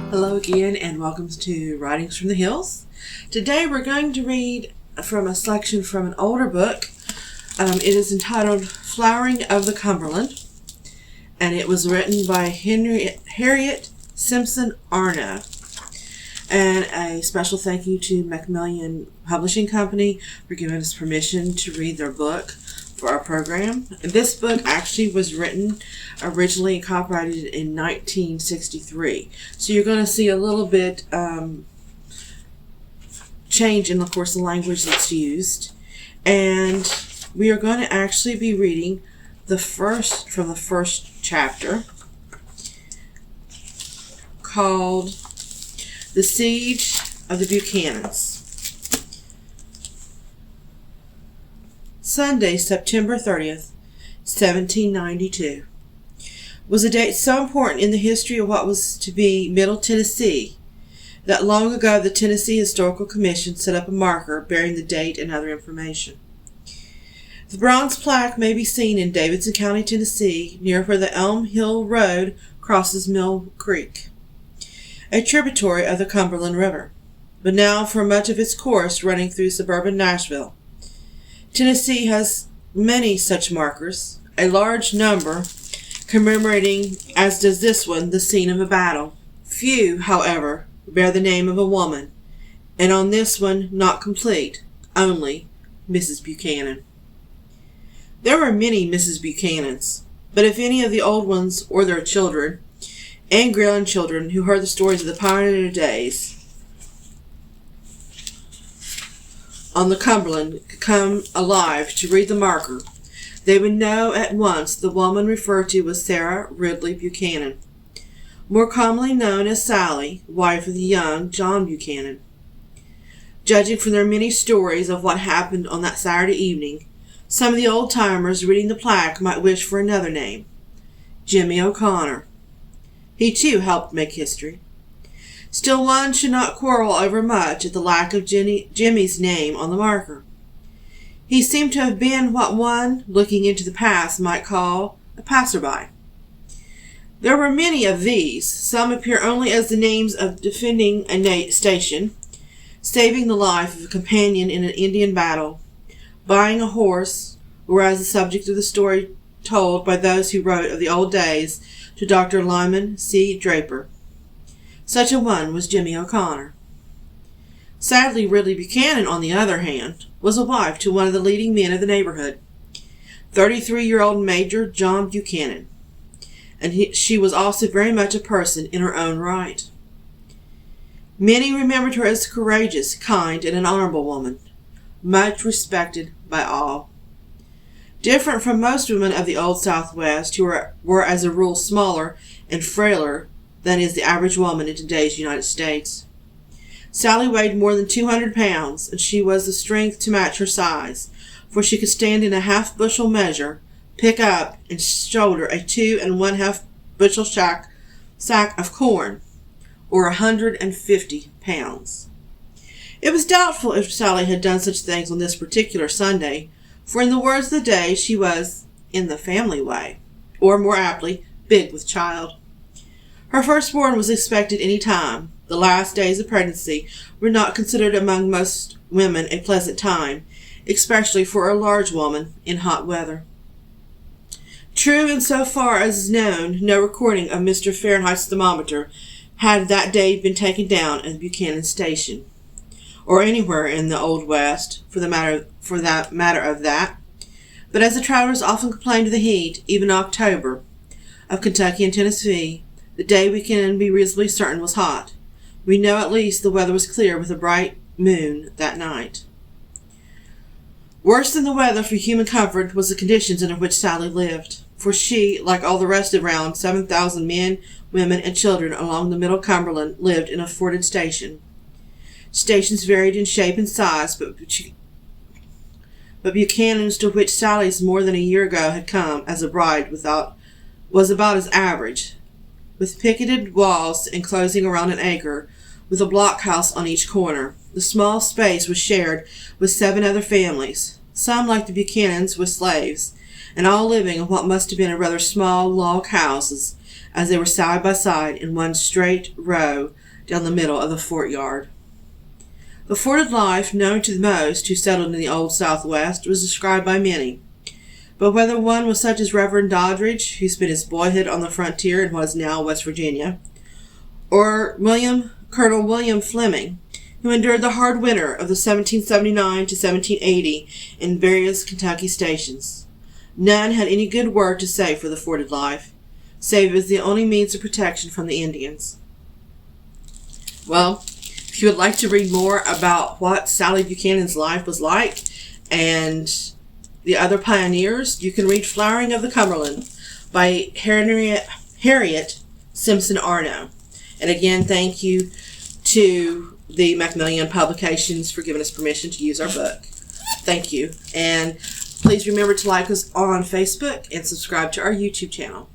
Hello again and welcome to Writings from the Hills. Today we're going to read from a selection from an older book. It is entitled Flowering of the Cumberland, and it was written by Hariette Simpson Arnow. And a special thank you to Macmillian Publishing Company for giving us permission to read their book for our program. This book actually was written originally and copyrighted in 1963. So you're going to see a little bit change in, of course, the language that's used. And we are going to actually be reading from the first chapter, called The Siege of the Buchanans. Sunday, September 30th, 1792, was a date so important in the history of what was to be Middle Tennessee that long ago the Tennessee Historical Commission set up a marker bearing the date and other information. The bronze plaque may be seen in Davidson County, Tennessee, near where the Elm Hill Road crosses Mill Creek, a tributary of the Cumberland River, but now for much of its course running through suburban Nashville. Tennessee has many such markers, a large number commemorating, as does this one, the scene of a battle. Few, however, bear the name of a woman, and on this one not complete, only Mrs. Buchanan. There were many Mrs. Buchanans, but if any of the old ones or their children and grandchildren who heard the stories of the pioneer days on the Cumberland could come alive to read the marker, they would know at once the woman referred to was Sarah Ridley Buchanan, more commonly known as Sally, wife of the young John Buchanan. Judging from their many stories of what happened on that Saturday evening, some of the old-timers reading the plaque might wish for another name, Jimmy O'Connor. He too helped make history. Still, one should not quarrel over much at the lack of Jimmy's name on the marker. He seemed to have been what one, looking into the past, might call a passerby. There were many of these. Some appear only as the names of defending a station, saving the life of a companion in an Indian battle, buying a horse, or as the subject of the story told by those who wrote of the old days to Dr. Lyman C. Draper. Such a one was Jimmy O'Connor. Sadly, Ridley Buchanan, on the other hand, was a wife to one of the leading men of the neighborhood, 33-year-old Major John Buchanan, and she was also very much a person in her own right. Many remembered her as a courageous, kind, and an honorable woman, much respected by all. Different from most women of the Old Southwest, who were as a rule smaller and frailer than is the average woman in today's United States. Sally weighed more than 200 pounds, and she was the strength to match her size, for she could stand in a half-bushel measure, pick up and shoulder a 2 1/2 bushel sack of corn, or 150 pounds. It was doubtful if Sally had done such things on this particular Sunday, for in the words of the day, she was in the family way, or more aptly, big with child. Her firstborn was expected any time. The last days of pregnancy were not considered among most women a pleasant time, especially for a large woman in hot weather. True, in so far as is known, no recording of Mr. Fahrenheit's thermometer had that day been taken down at Buchanan Station, or anywhere in the Old West, for that matter of that. But as the travelers often complained of the heat, even October, of Kentucky and Tennessee, the day we can be reasonably certain was hot. We know at least the weather was clear with a bright moon that night. Worse than the weather for human comfort was the conditions in which Sally lived, for she, like all the rest of around 7,000 men, women, and children along the Middle Cumberland, lived in a forted station. Stations varied in shape and size, but Buchanan's, to which Sally's more than a year ago had come as a bride, was about as average, with picketed walls enclosing around an acre, with a blockhouse on each corner. The small space was shared with 7 other families, some like the Buchanans with slaves, and all living in what must have been a rather small log houses, as they were side by side in one straight row down the middle of the fort yard. The forted life, known to the most who settled in the old Southwest, was described by many. But whether one was such as Reverend Doddridge, who spent his boyhood on the frontier in what is now West Virginia, or Colonel William Fleming, who endured the hard winter of the 1779 to 1780 in various Kentucky stations, none had any good word to say for the forted life, save as the only means of protection from the Indians. Well, if you would like to read more about what Sally Buchanan's life was like and the other pioneers, you can read Flowering of the Cumberland by Hariette Simpson Arnow. And again, thank you to the Macmillian Publications for giving us permission to use our book. Thank you. And please remember to like us on Facebook and subscribe to our YouTube channel.